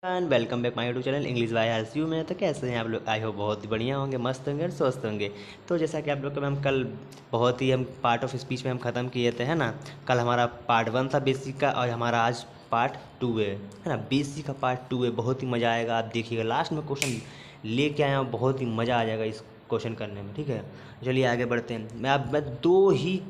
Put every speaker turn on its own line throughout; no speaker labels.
And welcome back my YouTube channel English by RCU में। तो कैसे हैं आप लोग? आई होप बहुत ही बढ़िया होंगे, मस्त होंगे और स्वस्थ होंगे। तो जैसा कि आप लोग को हम कल बहुत ही हम पार्ट ऑफ स्पीच में हम ख़त्म किए थे, है ना। कल हमारा पार्ट 1 था बेसिक का और हमारा आज पार्ट 2 है ना। बेसिक का पार्ट 2 है, बहुत ही मज़ा आएगा। आप देखिएगा लास्ट में क्वेश्चन लेके आया हूँ, बहुत ही मज़ा आ जाएगा इस क्वेश्चन करने में, ठीक है। चलिए आगे बढ़ते हैं। मैं 2 ही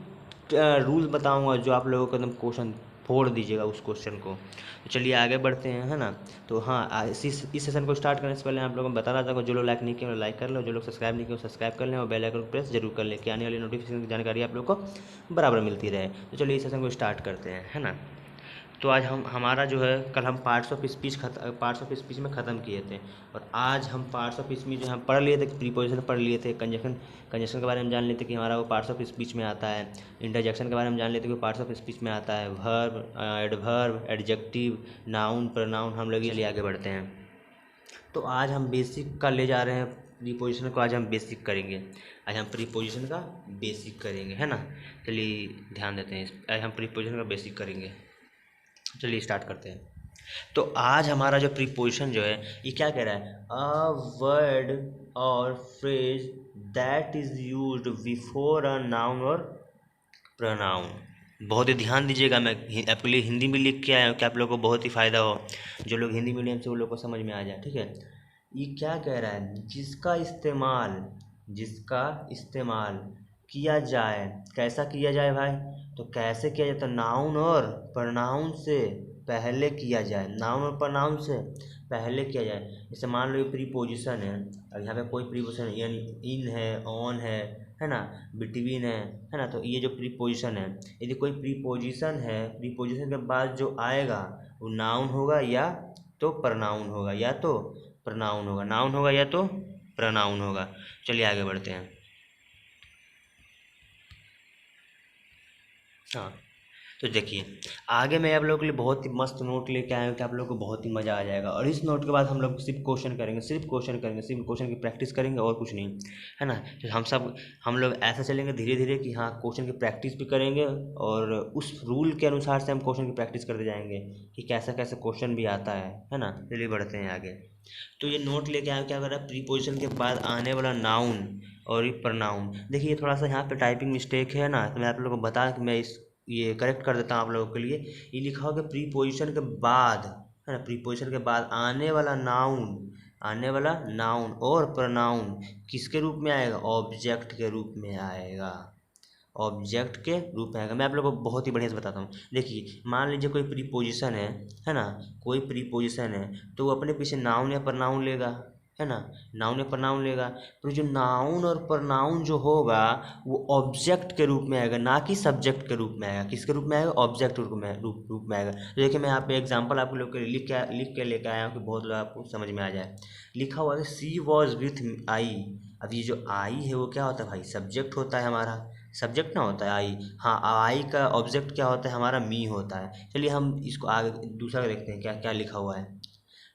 रूल बताऊँगा जो आप लोगों को एकदम क्वेश्चन फोड़ दीजिएगा उस क्वेश्चन को। तो चलिए आगे बढ़ते हैं, है ना। तो हाँ, इस सेशन को स्टार्ट करने से पहले आप लोगों को बता रहा था कि जो लोग लाइक नहीं किए वो लाइक कर लो, जो लोग सब्सक्राइब नहीं किए वो सब्सक्राइब कर लें और बेल आइकन प्रेस जरूर कर लें कि आने वाली नोटिफिकेशन की जानकारी आप लोग को बराबर मिलती रहे। तो चलिए इस सेशन को स्टार्ट करते हैं, है ना। तो आज हम हमारा जो है, कल हम पार्ट्स ऑफ स्पीच में ख़त्म किए थे और आज हम पार्ट्स ऑफ स्पीच जो हम पढ़ लिए थे, प्रीपोजिशन पढ़ लिए थे, कंजक्शन के बारे में जान लेते कि हमारा वो पार्ट्स ऑफ स्पीच में आता है। इंटरजेक्शन के बारे में जान लेते कि वो पार्ट्स ऑफ स्पीच में आता है। एडवर्ब, एडजेक्टिव, नाउन, प्रोनाउन, हम लोग ये लिए आगे बढ़ते हैं। तो आज हम बेसिक का ले जा रहे हैं, प्रीपोजिशन को आज हम बेसिक करेंगे। आज हम प्रीपोजिशन का बेसिक करेंगे, है ना। चलिए ध्यान देते हैं, आज हम प्रीपोजिशन का बेसिक करेंगे। चलिए स्टार्ट करते हैं। तो आज हमारा जो प्रीपोजिशन जो है ये क्या कह रहा है? अ वर्ड और phrase that is used before a noun और प्रोनाउन। बहुत ही ध्यान दीजिएगा, मैं आपके लिए हिंदी में लिख के आया हूँ कि आप लोगों को बहुत ही फ़ायदा हो। जो लोग हिंदी मीडियम से वो लोग को समझ में आ जाए, ठीक है। ये क्या कह रहा है? जिसका इस्तेमाल किया जाए। कैसा किया जाए भाई? तो कैसे किया जाए? तो नाउन और प्रोनाउन से पहले किया जाए। नाउन और प्रोनाउन से पहले किया जाए। जैसे मान लो ये प्रीपोजिशन है और यहाँ पे कोई प्रीपोजिशन यानी इन है, ऑन है ना, बिटवीन है ना। तो ये जो प्रीपोजिशन है, यदि कोई प्रीपोजिशन के बाद जो आएगा वो नाउन होगा या तो प्रोनाउन होगा, नाउन होगा या तो प्रोनाउन होगा। चलिए आगे बढ़ते हैं। हाँ, तो देखिए आगे मैं आप लोगों के लिए बहुत ही मस्त नोट लेके आया हूँ कि आप लोगों को बहुत ही मज़ा आ जाएगा। और इस नोट के बाद हम लोग सिर्फ क्वेश्चन करेंगे, सिर्फ क्वेश्चन की प्रैक्टिस करेंगे और कुछ नहीं, है ना। तो हम लोग ऐसा चलेंगे धीरे धीरे कि हाँ क्वेश्चन की प्रैक्टिस भी करेंगे और उस रूल के अनुसार से हम क्वेश्चन की प्रैक्टिस करते जाएंगे कि कैसा कैसा क्वेश्चन भी आता है ना। चलिए बढ़ते हैं आगे। तो ये नोट लेके आया, क्या कर रहा है? प्रीपोजिशन के बाद आने वाला नाउन और ये प्रनाउन। देखिए थोड़ा सा यहाँ पे टाइपिंग मिस्टेक है ना, तो मैं आप लोगों को बता कि मैं इस ये करेक्ट कर देता हूँ आप लोगों के लिए। ये लिखा होगा प्रीपोजिशन के बाद, है ना, प्रीपोजिशन के बाद आने वाला नाउन और प्रोनाउन किसके रूप में आएगा? ऑब्जेक्ट के रूप में आएगा। ऑब्जेक्ट के रूप में आएगा। मैं आप लोगों को बहुत ही बढ़िया से बताता हूँ। देखिए मान लीजिए कोई प्रीपोजिशन है ना, कोई प्रीपोजिशन है तो वो अपने पीछे नाउन या प्रोनाउन लेगा, है ना, नाउन या प्रोनाउन लेगा। तो जो नाउन और प्रोनाउन जो होगा वो ऑब्जेक्ट के रूप में आएगा, ना कि सब्जेक्ट के रूप में आएगा। किसके रूप में आएगा? ऑब्जेक्ट रूप में आएगा। तो देखिए मैं यहाँ पे एग्जांपल आपको लोग के लिए लिख के लेकर आया हूँ कि बहुत लोग आपको समझ में आ जाए। लिखा हुआ है सी वॉज विथ आई। अब ये जो आई है वो क्या होता है भाई? सब्जेक्ट होता है हमारा, सब्जेक्ट ना होता है आई। हाँ, आई का ऑब्जेक्ट क्या होता है? हमारा मी होता है। चलिए हम इसको आगे दूसरा देखते हैं क्या क्या लिखा हुआ है।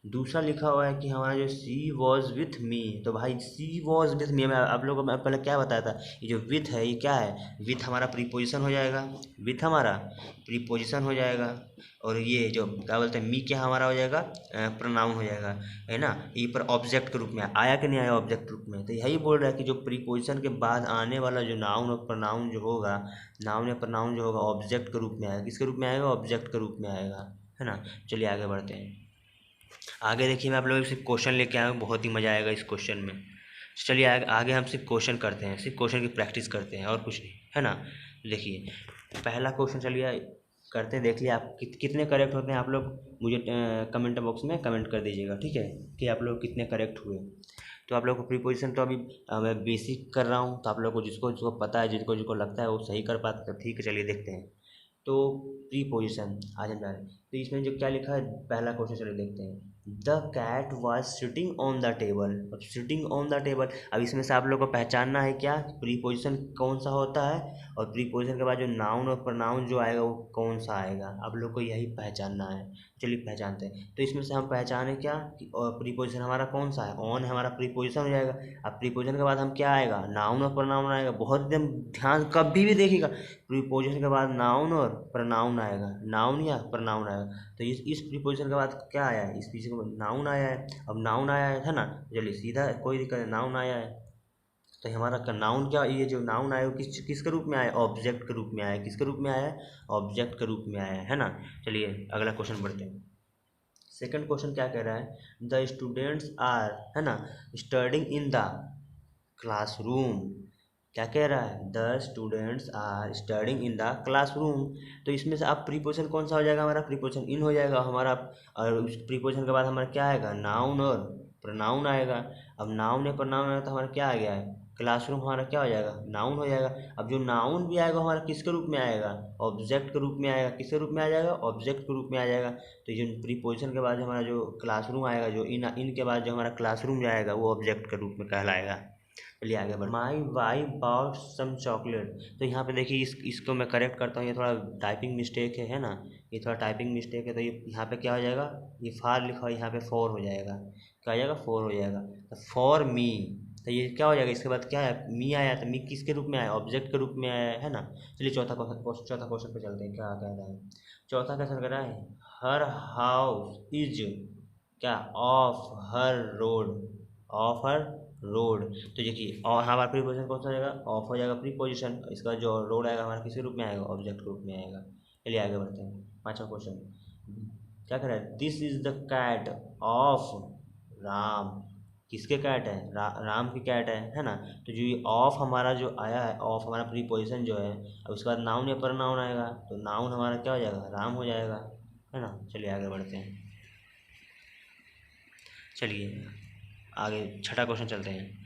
दूसरा लिखा हुआ है कि हमारा जो सी वॉज विथ मी। तो भाई सी वॉज विथ मी, मैं आप लोगों को मैं पहले क्या बताया था? ये जो विथ है ये क्या है? विथ हमारा प्रीपोजिशन हो जाएगा, विथ हमारा प्रीपोजिशन हो जाएगा। और ये जो क्या बोलते हैं मी, क्या हमारा हो जाएगा? प्रोनाउन हो जाएगा, है ना। ये पर ऑब्जेक्ट के रूप में आया कि नहीं आया? ऑब्जेक्ट रूप में। तो यही बोल रहा है कि जो प्रीपोजिशन के बाद आने वाला जो नाउन और प्रोनाउन जो होगा, नाउन या प्रोनाउन जो होगा ऑब्जेक्ट के रूप में आएगा। किसके रूप में आएगा? ऑब्जेक्ट के रूप में आएगा, है ना। चलिए आगे बढ़ते हैं। आगे देखिए मैं आप लोगों को सिर्फ क्वेश्चन लेके आया हूँ, बहुत ही मज़ा आएगा इस क्वेश्चन में। चलिए आगे हम सिर्फ क्वेश्चन करते हैं, सिर्फ क्वेश्चन की प्रैक्टिस करते हैं और कुछ नहीं, है ना। देखिए पहला क्वेश्चन चलिए करते हैं, देख लिया आप कितने करेक्ट होते हैं। आप लोग मुझे कमेंट बॉक्स में कमेंट कर दीजिएगा, ठीक है, कि आप लोग कितने करेक्ट हुए। तो आप लोग को प्रीपोजिशन तो अभी मैं बेसिक कर रहा हूँ, तो आप लोग को जिसको जिसको पता है, जिसको जिसको लगता है वो सही कर पाता है। ठीक है चलिए देखते हैं। तो प्रीपोजिशन आ जाता है। तो इसमें जो क्या लिखा है, पहला क्वेश्चन चलिए देखते हैं। The cat was sitting on the table. अब सिटिंग ऑन द टेबल, अब इसमें से आप लोग को पहचानना है क्या प्रीपोजिशन कौन सा होता है और प्रीपोजिशन के बाद जो नाउन और प्रोनाउन जो आएगा वो कौन सा आएगा। आप लोग को यही पहचानना है। चलिए पहचानते हैं। तो इसमें से हम पहचाने क्या कि प्रीपोजिशन हमारा कौन सा है? ऑन है हमारा प्रीपोजिशन हो जाएगा। अब प्रीपोजिशन के बाद हम क्या आएगा? नाउन और प्रोनाउन आएगा। बहुत एकदम ध्यान कभी भी देखिएगा, प्रीपोजिशन के बाद नाउन और प्रोनाउन आएगा, नाउन या प्रोनाउन आएगा। तो इस प्रीपोजिशन के बाद क्या आया है, इस पीछे को नाउन आया है। अब नाउन आया है ना, चलिए सीधा कोई दिक्कत नहीं, नाउन आया है तो हमारा नाउन क्या, ये जो नाउन आया वो किसके रूप में आया, ऑब्जेक्ट के रूप में आया। किसके रूप में आया है, ऑब्जेक्ट के रूप में आया है ना। चलिए अगला क्वेश्चन पढ़ते हैं। सेकंड क्वेश्चन क्या कह रहा है, द स्टूडेंट्स आर, है ना, स्टडिंग इन द क्लासरूम। क्या कह रहा है, the students are studying in the classroom. तो इसमें से अब प्रीपोजिशन कौन सा हो जाएगा, हमारा प्रीपोजिशन इन हो जाएगा हमारा। और उस प्रीपोजिशन के बाद हमारा क्या आएगा, नाउन और प्रोनाउन आएगा। अब नाउन है प्रोनाउन आएगा तो हमारा क्या आ गया है, क्लासरूम हमारा क्या हो जाएगा, नाउन हो जाएगा। अब जो नाउन भी आएगा हमारा किसके रूप में आएगा, ऑब्जेक्ट के रूप में आएगा। किसके रूप में आ जाएगा, ऑब्जेक्ट के रूप में आ जाएगा। तो ये प्रीपोजिशन के बाद हमारा जो क्लासरूम आएगा, जो इन के बाद जो हमारा क्लासरूम जाएगा वो ऑब्जेक्ट के रूप में कहलाएगा। चलिए आगे बढ़, my wife bought some chocolate. तो यहाँ पे देखिए इसको मैं करेक्ट करता हूँ, ये थोड़ा टाइपिंग मिस्टेक है ना, ये थोड़ा टाइपिंग मिस्टेक है। तो ये यहाँ पे क्या हो जाएगा, ये फार लिखा हुआ यहाँ पे फोर हो जाएगा। क्या हो जाएगा, फोर हो जाएगा। तो फॉर मी, तो ये क्या हो जाएगा, इसके बाद क्या है, मी आया, तो मी किसके रूप में आया, ऑब्जेक्ट के रूप में आया है ना। चलिए चौथा क्वेश्चन पे चलते हैं, क्या कह रहा है। चौथा क्वेश्चन कह रहा है, हर हाउस इज क्या, of her road, of her road. तो देखिए और हमारा प्रीपोजिशन कौन सा हो जाएगा, ऑफ हो जाएगा प्रीपोजिशन। इसका जो रोड आएगा हमारा किस रूप में आएगा, ऑब्जेक्ट के रूप में आएगा। चलिए आगे बढ़ते हैं। पांचवा क्वेश्चन क्या कह रहा है, this is the cat of Ram. किसके कैट है, राम की कैट है ना। तो जो ये ऑफ हमारा जो आया है, ऑफ हमारा प्रीपोजिशन जो है, अब उसके बाद नाउन या प्रोनाउन आएगा तो नाउन हमारा क्या हो जाएगा, राम हो जाएगा, है ना। चलिए आगे बढ़ते हैं। चलिए आगे छठा क्वेश्चन चलते हैं।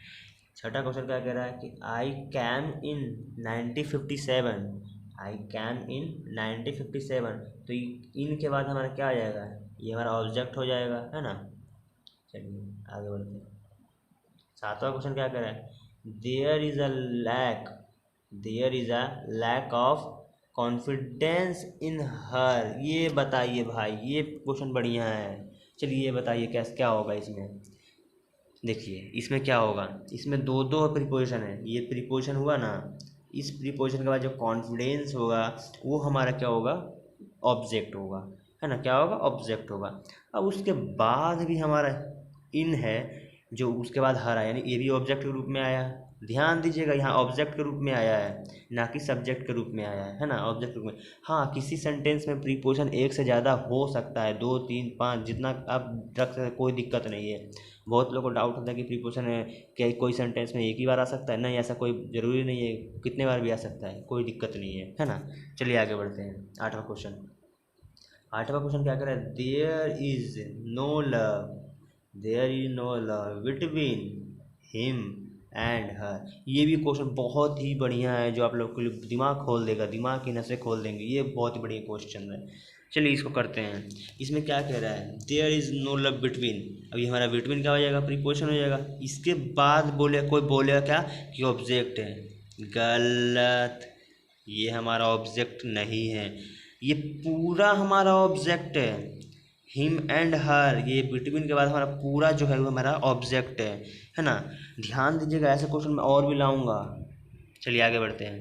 छठा क्वेश्चन क्या कह रहा है कि I came in 1957। I came इन 1957। तो इन के बाद हमारा क्या आ जाएगा, ये हमारा ऑब्जेक्ट हो जाएगा, है ना। चलिए आगे बढ़ते हैं। सातवां क्वेश्चन क्या कह रहा है, there is a lack of confidence in her. ये बताइए भाई, ये क्वेश्चन बढ़िया है। चलिए ये बताइए क्या होगा इसमें। देखिए इसमें क्या होगा, इसमें दो प्रीपोजिशन है, ये प्रीपोजिशन हुआ ना, इस प्रीपोजिशन के बाद जो कॉन्फिडेंस होगा वो हमारा क्या होगा, ऑब्जेक्ट होगा, है ना। क्या होगा, ऑब्जेक्ट होगा। अब उसके बाद भी हमारा इन है, जो उसके बाद हर आया, यानी ये भी ऑब्जेक्ट के रूप में आया। ध्यान दीजिएगा यहाँ ऑब्जेक्ट के रूप में आया है, ना कि सब्जेक्ट के रूप में आया है ना, ऑब्जेक्ट के रूप में। हाँ किसी सेंटेंस में प्रीपोजिशन एक से ज़्यादा हो सकता है, 2 3 5 जितना आप रख सकते, कोई दिक्कत नहीं है। बहुत लोगों को डाउट होता है कि प्रीपोजिशन है क्या कोई सेंटेंस में एक ही बार आ सकता है, नहीं ऐसा कोई ज़रूरी नहीं है, कितने बार भी आ सकता है, कोई दिक्कत नहीं है ना। चलिए आगे बढ़ते हैं। आठवां क्वेश्चन क्या कर रहा है, there is no love between him and her. ये भी क्वेश्चन बहुत ही बढ़िया है, जो आप लोग के लिए दिमाग खोल देगा, दिमाग की नसें खोल देंगे। ये बहुत ही बढ़िया क्वेश्चन है। चलिए इसको करते हैं। इसमें क्या कह रहा है, there is no love between. अभी हमारा बिटवीन क्या हो जाएगा, प्रीपोजिशन हो जाएगा। इसके बाद कोई बोलेगा क्या कि ऑब्जेक्ट है, गलत, ये हमारा ऑब्जेक्ट नहीं है, ये पूरा हमारा ऑब्जेक्ट है। हिम एंड हर, ये बिटवीन के बाद हमारा पूरा जो है वो हमारा ऑब्जेक्ट है ना। ध्यान दीजिएगा, ऐसे क्वेश्चन मैं और भी लाऊंगा। चलिए आगे बढ़ते हैं।